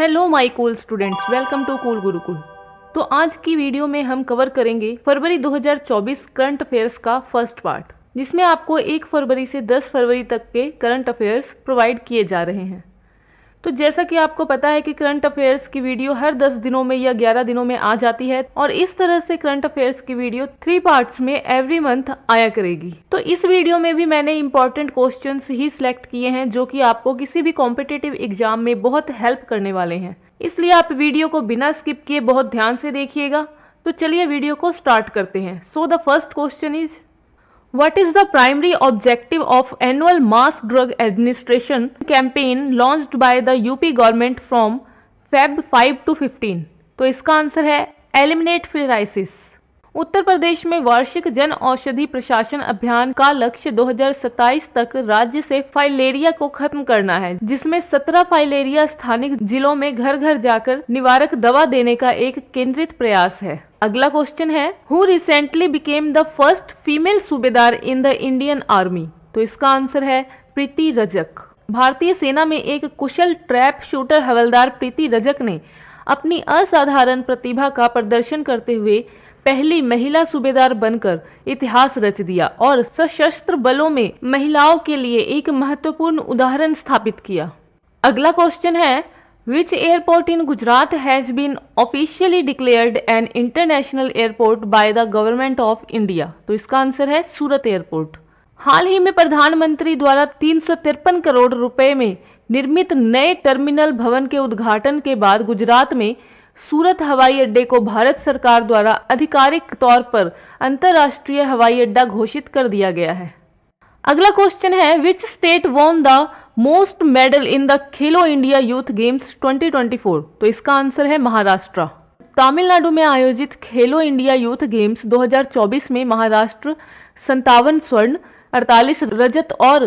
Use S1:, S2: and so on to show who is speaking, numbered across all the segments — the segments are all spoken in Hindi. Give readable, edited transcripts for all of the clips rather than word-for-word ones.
S1: Hello my cool students, welcome to Cool Gurukul. तो आज की वीडियो में हम कवर करेंगे फरवरी 2024 करंट अफेयर्स का फर्स्ट पार्ट, जिसमें आपको 1 फरवरी से 10 फरवरी तक के करंट अफेयर्स प्रोवाइड किए जा रहे हैं। तो जैसा कि आपको पता है कि करंट अफेयर्स की वीडियो हर 10 दिनों में या 11 दिनों में आ जाती है, और इस तरह से करंट अफेयर्स की वीडियो 3 पार्ट्स में एवरी मंथ आया करेगी। तो इस वीडियो में भी मैंने इंपॉर्टेंट क्वेश्चंस ही सिलेक्ट किए हैं जो कि आपको किसी भी कॉम्पिटिटिव एग्जाम में बहुत हेल्प करने वाले हैं, इसलिए आप वीडियो को बिना स्किप किए बहुत ध्यान से देखिएगा। तो चलिए वीडियो को स्टार्ट करते हैं। So the first question is, what is the primary objective of annual mass drug administration campaign launched by the UP government from Feb 5 to 15? तो इसका आंसर है एलिमिनेट फिलाइसिस। उत्तर प्रदेश में वार्षिक जन औषधि प्रशासन अभियान का लक्ष्य 2027 तक राज्य से फाइलेरिया को खत्म करना है, जिसमें 17 फाइलेरिया स्थानिक जिलों में घर घर जाकर निवारक दवा देने का एक केंद्रित प्रयास है। अगला क्वेश्चन है, who recently became the first female सूबेदार इन द इंडियन आर्मी? तो इसका आंसर है प्रीति रजक। भारतीय सेना में एक कुशल ट्रैप शूटर हवलदार प्रीति रजक ने अपनी असाधारण प्रतिभा का प्रदर्शन करते हुए पहली महिला सूबेदार बनकर इतिहास रच दिया और सशस्त्र बलों में महिलाओं के लिए एक महत्वपूर्ण उदाहरण स्थापित किया। अगला क्वेश्चन है, Which airport in Gujarat has been officially declared an international airport by the government of India? तो इसका आंसर है सूरत एयरपोर्ट। हाल ही में प्रधानमंत्री द्वारा 353 करोड़ रुपए में निर्मित नए टर्मिनल भवन के उद्घाटन के बाद गुजरात में सूरत हवाई अड्डे को भारत सरकार द्वारा आधिकारिक तौर पर अंतर्राष्ट्रीय हवाई अड्डा घोषित कर दिया गया है। अगला क्वेश्चन है, which state won the most medal in the Khelo India youth games 2024? तो इसका आंसर है महाराष्ट्र। तमिलनाडु में आयोजित खेलो इंडिया यूथ गेम्स 2024 में महाराष्ट्र 57 स्वर्ण, 48 रजत और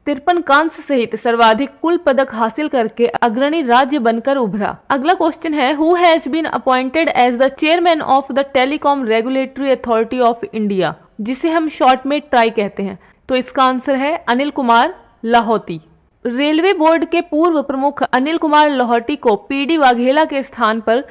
S1: 53 कांस्य सहित सर्वाधिक कुल पदक हासिल करके अग्रणी राज्य बनकर उभरा। अगला क्वेश्चन है, who has been appointed as the chairman of the Telecom Regulatory Authority of India, जिसे हम शॉर्ट में ट्राई कहते हैं? तो इसका आंसर है अनिल कुमार लाहौटी। रेलवे बोर्ड के पूर्व प्रमुख अनिल कुमार लाहौटी को पीडी वाघेला के स्थान पर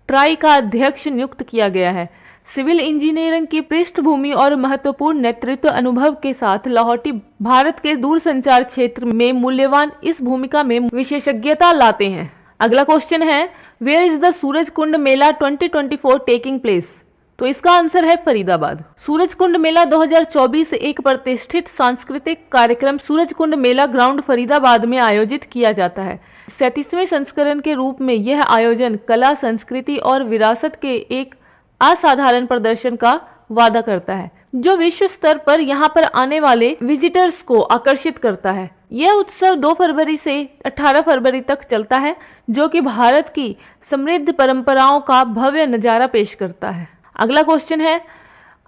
S1: ट्राई का अध्यक्ष नियुक्त किया गया है। सिविल इंजीनियरिंग की पृष्ठभूमि और महत्वपूर्ण नेतृत्व अनुभव के साथ लाहौटी भारत के दूरसंचार क्षेत्र में मूल्यवान इस भूमिका में विशेषज्ञता लाते हैं। अगला क्वेश्चन है, where is the Suraj Kund Mela 2024 taking place? तो इसका आंसर है फरीदाबाद। सूरज कुंड मेला 2024 एक प्रतिष्ठित सांस्कृतिक कार्यक्रम सूरज कुंड मेला ग्राउंड फरीदाबाद में आयोजित किया जाता है। 37वें संस्करण के रूप में यह आयोजन कला, संस्कृति और विरासत के एक असाधारण प्रदर्शन का वादा करता है, जो विश्व स्तर पर यहाँ पर आने वाले विजिटर्स को आकर्षित करता है। यह उत्सव 2 फरवरी से 18 फरवरी तक चलता है, जो कि भारत की समृद्ध परंपराओं का भव्य नजारा पेश करता है। अगला क्वेश्चन है,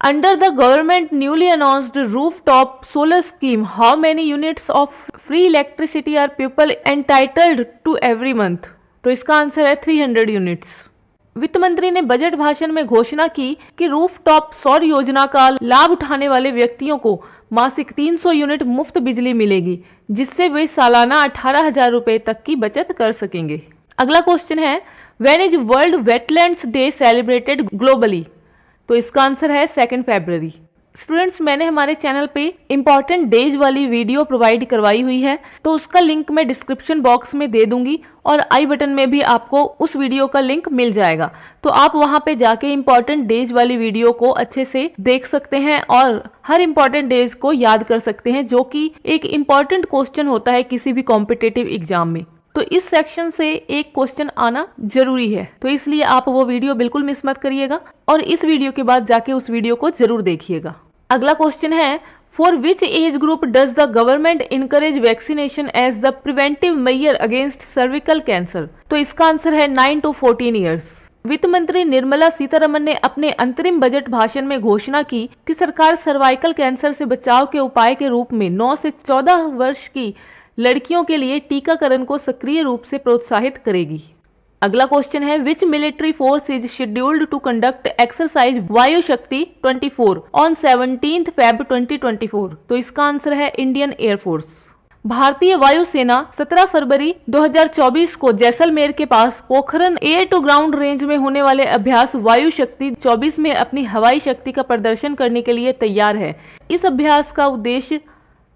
S1: under the government newly announced rooftop solar scheme how many units of free electricity are people entitled to every month? तो इसका आंसर है 300 यूनिट्स। वित्त मंत्री ने बजट भाषण में घोषणा की कि रूफ टॉप सौर योजना का लाभ उठाने वाले व्यक्तियों को मासिक 300 यूनिट मुफ्त बिजली मिलेगी, जिससे वे सालाना 18,000 रुपए तक की बचत कर सकेंगे। अगला क्वेश्चन है, when is world wetlands day celebrated globally? तो इसका आंसर है 2 फरवरी। स्टूडेंट्स, मैंने हमारे चैनल पे इंपॉर्टेंट डेज वाली वीडियो प्रोवाइड करवाई हुई है, तो उसका लिंक मैं डिस्क्रिप्शन बॉक्स में दे दूंगी और आई बटन में भी आपको उस वीडियो का लिंक मिल जाएगा। तो आप वहां पे जाके इंपॉर्टेंट डेज वाली वीडियो को अच्छे से देख सकते हैं और हर इंपॉर्टेंट डेज को याद कर सकते हैं, जो कि एक इंपॉर्टेंट क्वेश्चन होता है किसी भी कॉम्पिटिटिव एग्जाम में। तो इस सेक्शन से एक क्वेश्चन आना जरूरी है, तो इसलिए आप वो वीडियो बिल्कुल मिस मत करिएगा और इस वीडियो के बाद जाके उस वीडियो को जरूर देखिएगा। अगला क्वेश्चन है, for which age group does the government encourage vaccination as the preventive measure against cervical cancer? तो इसका आंसर है 9 to 14 ईयर्स। वित्त मंत्री निर्मला सीतारमण ने अपने अंतरिम बजट भाषण में घोषणा की कि सरकार सर्वाइकल कैंसर से बचाव के उपाय के रूप में 9 से 14 वर्ष की लड़कियों के लिए टीकाकरण को सक्रिय रूप से प्रोत्साहित करेगी। अगला क्वेश्चन है, which military force is scheduled to conduct exercise Vayu Shakti 24 on 17 Feb 2024? तो इसका आंसर है इंडियन एयरफोर्स। भारतीय वायुसेना 17 फरवरी 2024 को जैसलमेर के पास Pokhran air to ground range में होने वाले अभ्यास वायु शक्ति 24 में अपनी हवाई शक्ति का प्रदर्शन करने के लिए तैयार है। इस अभ्यास का उद्देश्य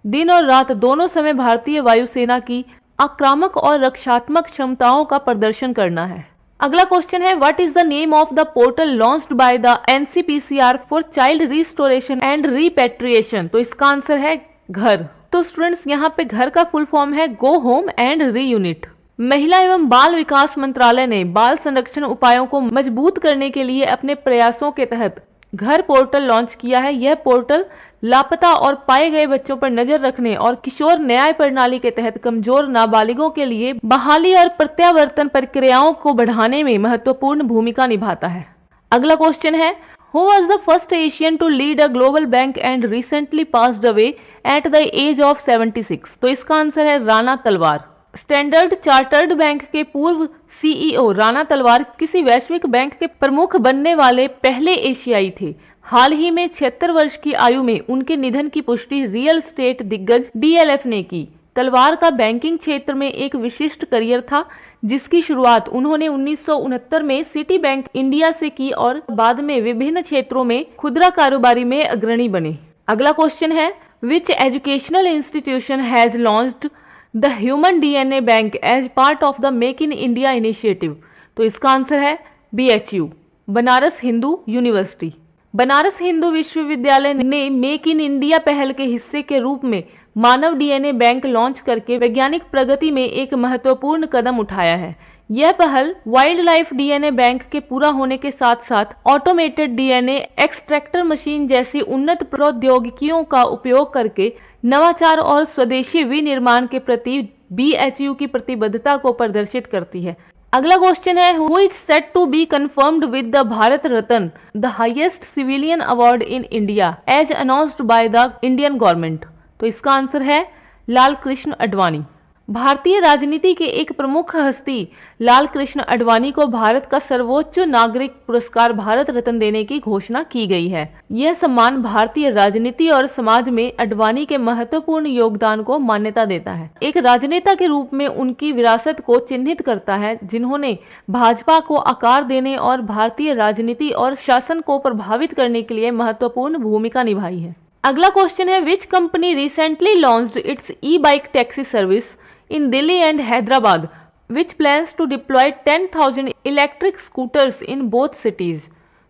S1: दिन और रात दोनों समय भारतीय वायुसेना की आक्रामक और रक्षात्मक क्षमताओं का प्रदर्शन करना है। अगला क्वेश्चन है, what is the name of the portal launched by the NCPCR for child restoration and repatriation? तो इसका आंसर है घर। तो स्टूडेंट्स यहाँ पे घर का फुल फॉर्म है गो होम एंड रीयूनिट। महिला एवं बाल विकास मंत्रालय ने बाल संरक्षण उपायों को मजबूत करने के लिए अपने प्रयासों के तहत घर पोर्टल लॉन्च किया है। यह पोर्टल लापता और पाए गए बच्चों पर नजर रखने और किशोर न्याय प्रणाली के तहत कमजोर नाबालिगों के लिए बहाली और प्रत्यावर्तन प्रक्रियाओं को बढ़ाने में महत्वपूर्ण भूमिका निभाता है। अगला क्वेश्चन है, Who was the first Asian to lead a global bank and recently passed away at the age of 76? तो इसका आंसर है राणा तलवार। स्टैंडर्ड चार्टर्ड बैंक के पूर्व सीईओ राणा तलवार किसी वैश्विक बैंक के प्रमुख बनने वाले पहले एशियाई थे। हाल ही में 76 वर्ष की आयु में उनके निधन की पुष्टि रियल एस्टेट दिग्गज डीएलएफ ने की। तलवार का बैंकिंग क्षेत्र में एक विशिष्ट करियर था, जिसकी शुरुआत उन्होंने 1969 में सिटी बैंक इंडिया से की और बाद में विभिन्न क्षेत्रों में खुदरा कारोबारी में अग्रणी बने। अगला क्वेश्चन है, which educational institution has launched the human DNA bank as part of the make in India initiative? तो इसका आंसर है बीएचयू, बनारस हिंदू यूनिवर्सिटी। बनारस हिंदू विश्वविद्यालय ने मेक इन इंडिया पहल के हिस्से के रूप में मानव डीएनए बैंक लॉन्च करके वैज्ञानिक प्रगति में एक महत्वपूर्ण कदम उठाया है। यह पहल वाइल्ड लाइफ डीएनए बैंक के पूरा होने के साथ साथ ऑटोमेटेड डीएनए एक्सट्रैक्टर मशीन जैसी उन्नत प्रौद्योगिकियों का उपयोग करके नवाचार और स्वदेशी विनिर्माण के प्रति बीएचयू की प्रतिबद्धता को प्रदर्शित करती है। अगला क्वेश्चन है, who is set to be confirmed with the Bharat Ratna, the highest civilian award in India, as announced by the Indian government? तो इसका आंसर है लाल कृष्ण आडवाणी। भारतीय राजनीति के एक प्रमुख हस्ती लाल कृष्ण आडवाणी को भारत का सर्वोच्च नागरिक पुरस्कार भारत रत्न देने की घोषणा की गई है। यह सम्मान भारतीय राजनीति और समाज में आडवाणी के महत्वपूर्ण योगदान को मान्यता देता है। एक राजनेता के रूप में उनकी विरासत को चिन्हित करता है, जिन्होंने भाजपा को आकार देने और भारतीय राजनीति और शासन को प्रभावित करने के लिए महत्वपूर्ण भूमिका निभाई है। अगला क्वेश्चन है, which company recently launched it's E bike taxi service in Delhi and Hyderabad, which plans to deploy 10,000 electric scooters in both cities?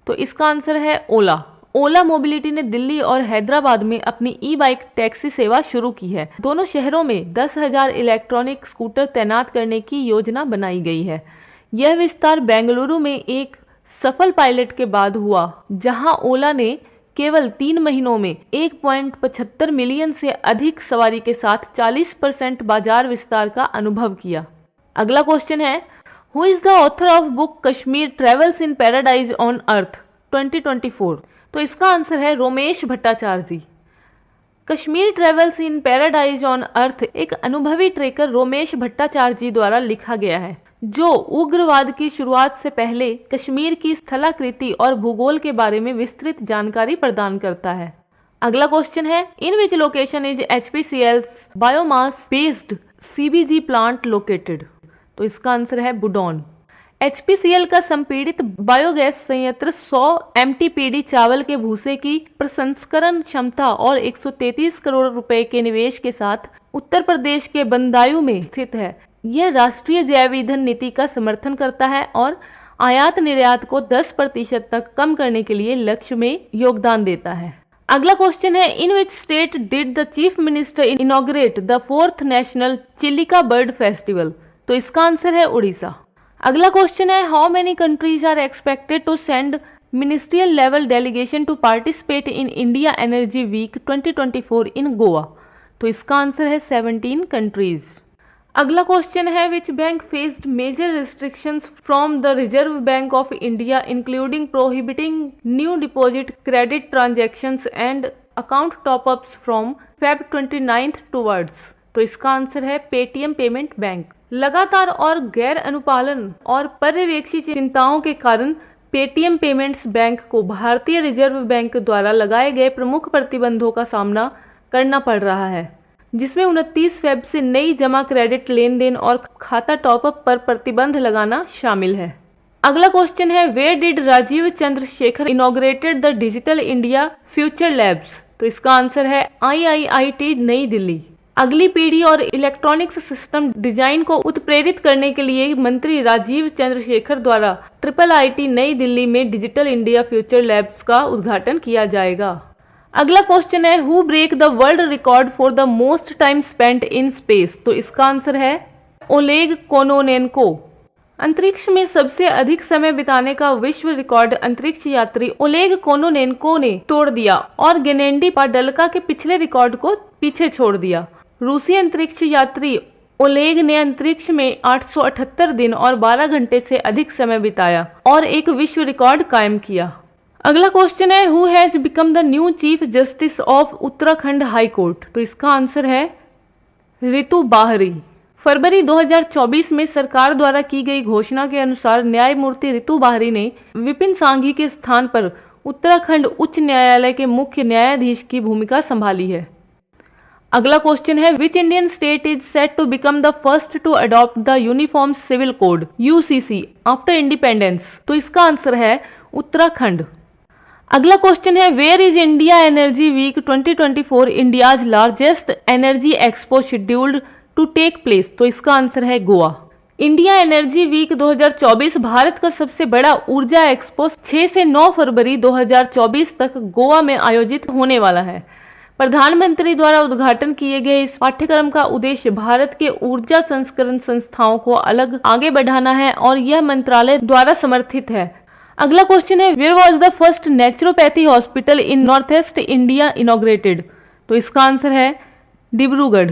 S1: तो इसका आंसर है ओला। ओला मोबिलिटी ने दिल्ली और हैदराबाद में अपनी ई बाइक टैक्सी सेवा शुरू की है। दोनों शहरों में 10,000 इलेक्ट्रॉनिक स्कूटर तैनात करने की योजना बनाई गई है। यह विस्तार बेंगलुरु में एक सफल पायलट के बाद हुआ, जहां ओला ने केवल 3 महीनों में 1.75 मिलियन से अधिक सवारी के साथ 40% बाजार विस्तार का अनुभव किया। अगला क्वेश्चन है, who is the author of book Kashmir travels in paradise on earth 2024? तो इसका आंसर है Romesh Bhattacharya ji. Kashmir travels in paradise on earth एक अनुभवी ट्रेकर रोमेश भट्टाचार्य जी द्वारा लिखा गया है, जो उग्रवाद की शुरुआत से पहले कश्मीर की स्थलाकृति और भूगोल के बारे में विस्तृत जानकारी प्रदान करता है। अगला क्वेश्चन है, in which location is HPCL's biomass based CBG plant located? तो इसका आंसर है बुडौन। एचपीसीएल का संपीड़ित बायोगैस संयंत्र 100 एमटीपीडी चावल के भूसे की प्रसंस्करण क्षमता और 133 करोड़ रुपए के निवेश के साथ उत्तर प्रदेश के बंदायू में स्थित है। यह राष्ट्रीय जैव ईंधन नीति का समर्थन करता है और आयात निर्यात को 10% तक कम करने के लिए लक्ष्य में योगदान देता है। अगला क्वेश्चन है, in which state did the chief minister inaugurate the 4th national Chilika bird festival? तो इसका आंसर है उड़ीसा। अगला क्वेश्चन है, how many countries are expected to send ministerial level delegation to participate in India energy week 2024 in Goa? तो इसका आंसर है 17 कंट्रीज। अगला क्वेश्चन है, which bank faced major restrictions from the Reserve Bank of India including prohibiting new deposit credit transactions and account top ups from Feb 29 towards? तो इसका आंसर है पेटीएम पेमेंट बैंक। लगातार और गैर अनुपालन और पर्यवेक्षी चिंताओं के कारण पेटीएम पेमेंट्स बैंक को भारतीय रिजर्व बैंक द्वारा लगाए गए प्रमुख प्रतिबंधों का सामना करना पड़ रहा है। जिसमें 29 फेब से नई जमा क्रेडिट लेन देन और खाता टॉपअप पर प्रतिबंध लगाना शामिल है। अगला क्वेश्चन है, where did Rajeev Chandrasekhar inaugurated the Digital India Future Labs? तो इसका आंसर है IIIT नई दिल्ली। अगली पीढ़ी और इलेक्ट्रॉनिक्स सिस्टम डिजाइन को उत्प्रेरित करने के लिए मंत्री राजीव चंद्रशेखर द्वारा IIIT नई दिल्ली में डिजिटल इंडिया फ्यूचर लैब्स का उद्घाटन किया जाएगा। अगला क्वेश्चन है, who break the world record for the most time spent in space? तो इसका आंसर है ओलेग कोनोनेनको। अंतरिक्ष में सबसे अधिक समय बिताने का विश्व रिकॉर्ड अंतरिक्ष यात्री ओलेग कोनोनेनको ने तोड़ दिया और गेनेंडी पाडल्का के पिछले रिकॉर्ड को पीछे छोड़ दिया। रूसी अंतरिक्ष यात्री ओलेग ने अंतरिक्ष में 878 दिन और 12 घंटे से अधिक समय बिताया और एक विश्व रिकॉर्ड कायम किया। अगला क्वेश्चन है, who has become the new chief justice of Uttarakhand high court? तो इसका आंसर है रितु बाहरी। फरवरी 2024 में सरकार द्वारा की गई घोषणा के अनुसार न्यायमूर्ति रितु बाहरी ने विपिन सांघी के स्थान पर उत्तराखंड उच्च न्यायालय के मुख्य न्यायाधीश की भूमिका संभाली है। अगला क्वेश्चन है, which Indian state is set to become the first to adopt the uniform civil code UCC after independence? तो इसका आंसर है उत्तराखंड। अगला क्वेश्चन है, where is India energy week 2024 India's largest energy expo scheduled to take place? तो इसका आंसर है Goa. India energy week 2024 Bharat का सबसे बड़ा ऊर्जा एक्सपो 6 से 9 फरवरी 2024 तक गोवा में आयोजित होने वाला है। प्रधानमंत्री द्वारा उद्घाटन किए गए इस पाठ्यक्रम का उद्देश्य भारत के ऊर्जा संस्करण संस्थाओं को आगे बढ़ाना है और यह मंत्रालय द्वारा समर्थित है। अगला क्वेश्चन है, where was the first naturopathy hospital in north east India inaugurated? तो इसका आंसर है डिब्रूगढ़।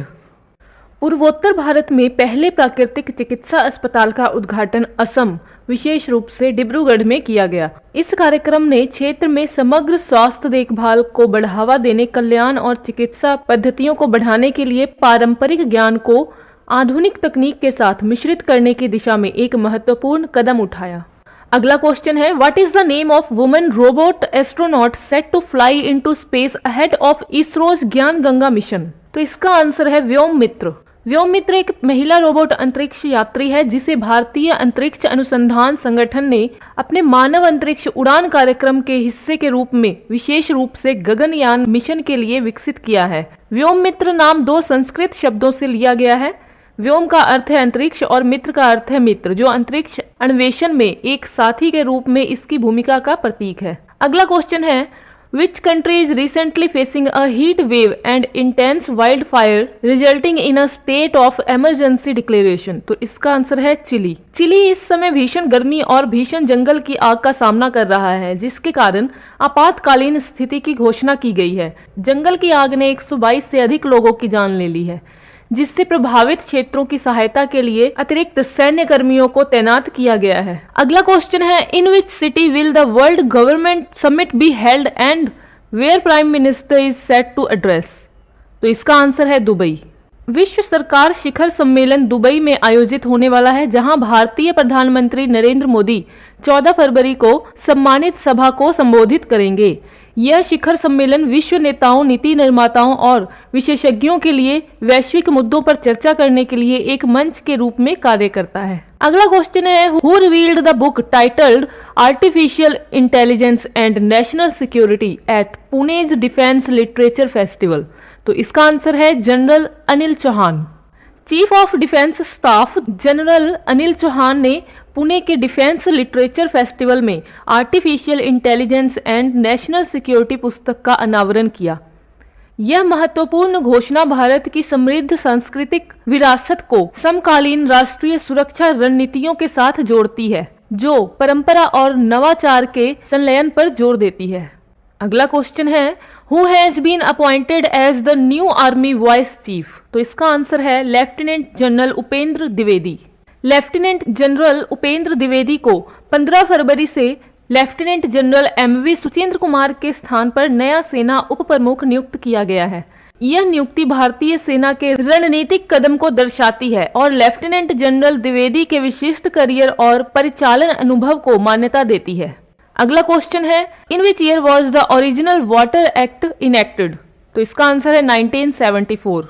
S1: पूर्वोत्तर भारत में पहले प्राकृतिक चिकित्सा अस्पताल का उद्घाटन असम, विशेष रूप से डिब्रूगढ़ में किया गया। इस कार्यक्रम ने क्षेत्र में समग्र स्वास्थ्य देखभाल को बढ़ावा देने, कल्याण और चिकित्सा पद्धतियों को बढ़ाने के लिए पारंपरिक ज्ञान को आधुनिक तकनीक के साथ मिश्रित करने की दिशा में एक महत्वपूर्ण कदम उठाया। अगला क्वेश्चन है, what is the name of woman robot astronaut set to fly into space ahead of ISRO's Gyan Ganga mission? तो इसका आंसर है व्योममित्र। व्योममित्र एक महिला रोबोट अंतरिक्ष यात्री है जिसे भारतीय अंतरिक्ष अनुसंधान संगठन ने अपने मानव अंतरिक्ष उड़ान कार्यक्रम के हिस्से के रूप में विशेष रूप से गगनयान मिशन के लिए विकसित किया है। व्योममित्र नाम 2 संस्कृत शब्दों से लिया गया है। व्योम का अर्थ है अंतरिक्ष और मित्र का अर्थ है मित्र, जो अंतरिक्ष अन्वेषण में एक साथी के रूप में इसकी भूमिका का प्रतीक है। अगला क्वेश्चन है, Which country is recently facing a heat wave and intense wildfire resulting in a state of emergency declaration? तो इसका आंसर है चिली। चिली इस समय भीषण गर्मी और भीषण जंगल की आग का सामना कर रहा है, जिसके कारण आपातकालीन स्थिति की घोषणा की गई है। जंगल की आग ने 122 से अधिक लोगों की जान ले ली है, जिससे प्रभावित क्षेत्रों की सहायता के लिए अतिरिक्त सैन्य कर्मियों को तैनात किया गया है। अगला क्वेश्चन है, in which city will the world government summit be held and where prime minister is set to address? तो इसका आंसर है दुबई। विश्व सरकार शिखर सम्मेलन दुबई में आयोजित होने वाला है, जहां भारतीय प्रधानमंत्री नरेंद्र मोदी 14 फरवरी को सम्मानित सभा को संबोधित करेंगे। यह शिखर सम्मेलन विश्व नेताओं, नीति निर्माताओं और विशेषज्ञों के लिए वैश्विक मुद्दों पर चर्चा करने के लिए एक मंच के रूप में कार्य करता है। अगला क्वेश्चन है, who revealed the book titled artificial intelligence and national security at Pune's defence literature festival? तो इसका आंसर है general Anil Chauhan. Chief of defence staff general Anil Chauhan ने पुणे के डिफेंस लिटरेचर फेस्टिवल में artificial intelligence and national security पुस्तक का अनावरण किया। यह महत्वपूर्ण घोषणा भारत की समृद्ध सांस्कृतिक विरासत को समकालीन राष्ट्रीय सुरक्षा रणनीतियों के साथ जोड़ती है, जो परंपरा और नवाचार के संलयन पर जोर देती है। अगला क्वेश्चन है, who has been appointed as the new army vice chief? तो इसका आंसर है lieutenant general Upendra Dwivedi. Lieutenant general Upendra Dwivedi को 15 फरवरी से lieutenant general MV Suchindra Kumar के स्थान पर नया सेना उप प्रमुख नियुक्त किया गया है। यह नियुक्ति भारतीय सेना के रणनीतिक कदम को दर्शाती है और लेफ्टिनेंट जनरल द्विवेदी के विशिष्ट करियर और परिचालन अनुभव को मान्यता देती है। अगला क्वेश्चन है, in which year was the original water act enacted? तो इसका आंसर है 1974।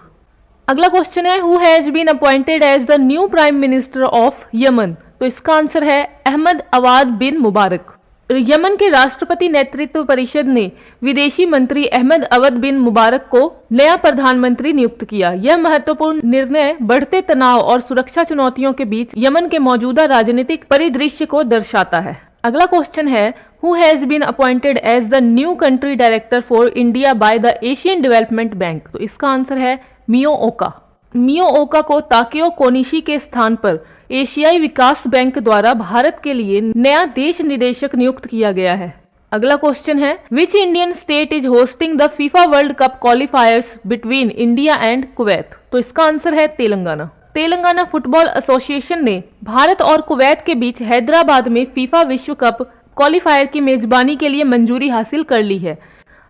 S1: अगला क्वेश्चन है who has been appointed as the new prime minister of Yemen. तो इसका आंसर है अहमद अवाद बिन मुबारक। यमन के राष्ट्रपति नेतृत्व परिषद ने विदेशी मंत्री अहमद अवद बिन मुबारक को नया प्रधानमंत्री नियुक्त किया। यह महत्वपूर्ण निर्णय बढ़ते तनाव और सुरक्षा चुनौतियों के बीच यमन के मौजूदा राजनीतिक परिदृश्य को दर्शाता है। अगला क्वेश्चन है who has been appointed as the new country director for India by the Asian Development Bank. तो इसका आंसर है मियो ओका। मियो ओका को ताकेओ कोनिशी के स्थान पर एशियाई विकास बैंक द्वारा भारत के लिए नया देश निदेशक नियुक्त किया गया है। अगला क्वेश्चन है which Indian state is hosting the FIFA world cup क्वालिफायर्स between India and Kuwait. तो इसका आंसर है तेलंगाना। तेलंगाना फुटबॉल एसोसिएशन ने भारत और कुवैत के बीच हैदराबाद में फीफा विश्व कप क्वालिफायर की मेजबानी के लिए मंजूरी हासिल कर ली है।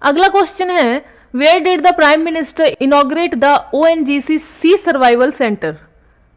S1: अगला क्वेश्चन है where did the prime minister inaugurate the ONGC sea survival centre.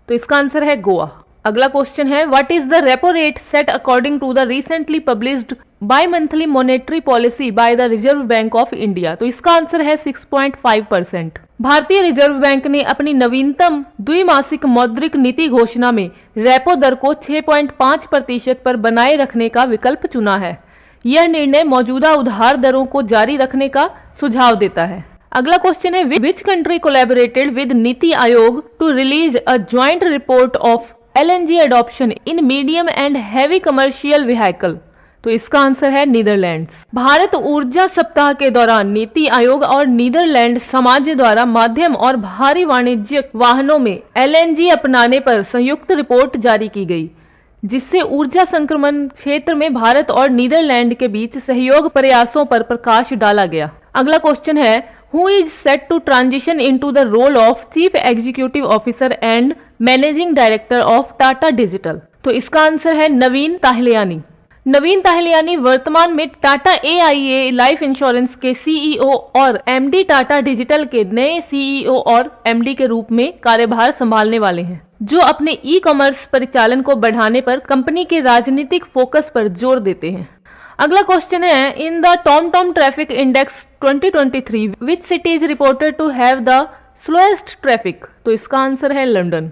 S1: तो इसका आंसर है गोवा। अगला क्वेश्चन है what is the repo rate set according to the recently published bimonthly monetary policy by the Reserve Bank of India. तो इसका आंसर है 6.5%। भारतीय रिजर्व बैंक ने अपनी नवीनतम द्विमासिक मौद्रिक नीति घोषणा में रेपो दर को 6.5% पर बनाए रखने का विकल्प चुना है। यह निर्णय मौजूदा उधार दरों को जारी रखने का सुझाव देता है। अगला क्वेश्चन है which country collaborated with NITI Aayog to release a joint report of LNG adoption in medium and heavy commercial vehicle। तो इसका आंसर है नीदरलैंड्स। भारत ऊर्जा सप्ताह के दौरान नीति आयोग और नीदरलैंड समाज द्वारा माध्यम और भारी वाणिज्यिक वाहनों में LNG अपनाने पर संयुक्त रिपोर्ट जारी की गई, जिससे ऊर्जा संक्रमण क्षेत्र में भारत और नीदरलैंड के बीच सहयोग प्रयासों पर प्रकाश डाला गया। अगला क्वेश्चन है who is set to transition into the role of Chief Executive Officer and Managing Director of Tata Digital। तो इसका आंसर है नवीन ताहलियानी। नवीन ताहलियानी वर्तमान में टाटा AIA लाइफ इंश्योरेंस के CEO और MD टाटा डिजिटल के नए CEO और MD के रूप में कार्यभार संभालने वाले हैं, जो अपने ई-कॉमर्स परिचालन को बढ़ाने पर कंपनी के राजनीतिक फोकस पर जोर देते हैं। अगला क्वेश्चन है in the TomTom traffic index 2023 which city is reported to have the slowest traffic. तो इसका आंसर है लंदन।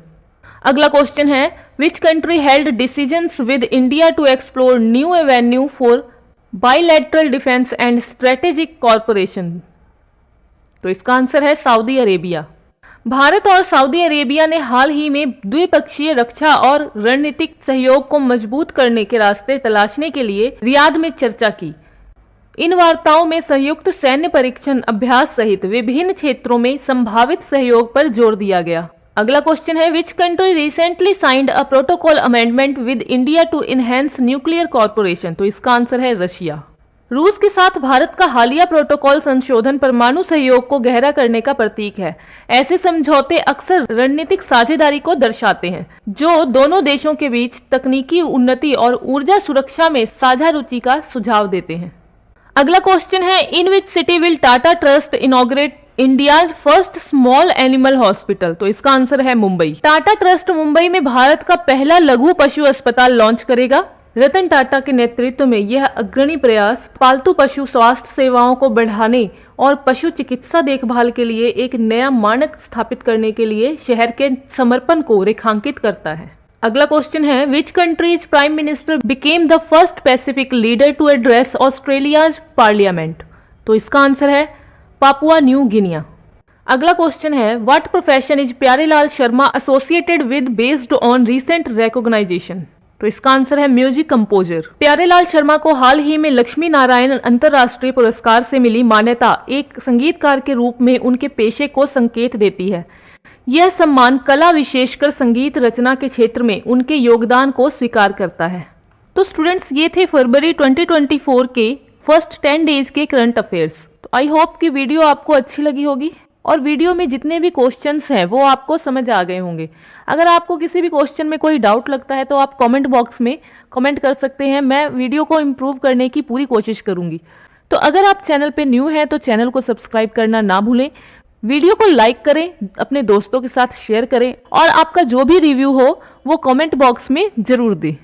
S1: अगला क्वेश्चन है which country held decisions with India to explore new avenue for bilateral defence and strategic corporation. तो इसका आंसर है सऊदी अरेबिया। भारत और सऊदी अरेबिया ने हाल ही में द्विपक्षीय रक्षा और रणनीतिक सहयोग को मजबूत करने के रास्ते तलाशने के लिए रियाद में चर्चा की। इन वार्ताओं में संयुक्त सैन्य परीक्षण अभ्यास सहित विभिन्न क्षेत्रों में संभावित सहयोग पर जोर दिया गया। अगला क्वेश्चन है which country recently signed a protocol amendment with India to enhance nuclear corporation. तो इसका आंसर है रशिया। रूस के साथ भारत का हालिया प्रोटोकॉल संशोधन परमाणु सहयोग को गहरा करने का प्रतीक है। ऐसे समझौते अक्सर रणनीतिक साझेदारी को दर्शाते हैं, जो दोनों देशों के बीच तकनीकी उन्नति और ऊर्जा सुरक्षा में साझा रुचि का सुझाव देते हैं। अगला क्वेश्चन है in which city will Tata trust inaugurate India's first small animal hospital. तो इसका आंसर है मुंबई। टाटा ट्रस्ट मुंबई में भारत का पहला लघु पशु अस्पताल लॉन्च करेगा। रतन टाटा के नेतृत्व में यह अग्रणी प्रयास पालतू पशु स्वास्थ्य सेवाओं को बढ़ाने और पशु चिकित्सा देखभाल के लिए एक नया मानक स्थापित करने के लिए शहर के समर्पण को रेखांकित करता है। अगला क्वेश्चन है which country's prime minister became the first Pacific leader to address Australia's parliament. तो इसका आंसर है पापुआ न्यू गिनिया। अगला क्वेश्चन है what profession is Pyarelal Sharma associated with based on recent recognisation. तो इसका आंसर है म्यूजिक कंपोजर। प्यारेलाल शर्मा को हाल ही में लक्ष्मी नारायण अंतर्राष्ट्रीय पुरस्कार से मिली मान्यता एक संगीतकार के रूप में उनके पेशे को संकेत देती है। यह सम्मान कला विशेषकर संगीत रचना के क्षेत्र में उनके योगदान को स्वीकार करता है। तो स्टूडेंट्स, ये थे फरवरी 2024 के फर्स्ट 10 डेज के करंट अफेयर्स। तो आई होप कि वीडियो आपको अच्छी लगी होगी और वीडियो में जितने भी क्वेश्चंस हैं वो आपको समझ आ गए होंगे। अगर आपको किसी भी क्वेश्चन में कोई डाउट लगता है तो आप कमेंट बॉक्स में कमेंट कर सकते हैं। मैं वीडियो को इम्प्रूव करने की पूरी कोशिश करूंगी। तो अगर आप चैनल पे न्यू हैं तो चैनल को सब्सक्राइब करना ना भूलें, वीडियो को लाइक करें, अपने दोस्तों के साथ शेयर करें और आपका जो भी रिव्यू हो वो कमेंट बॉक्स में जरूर दें।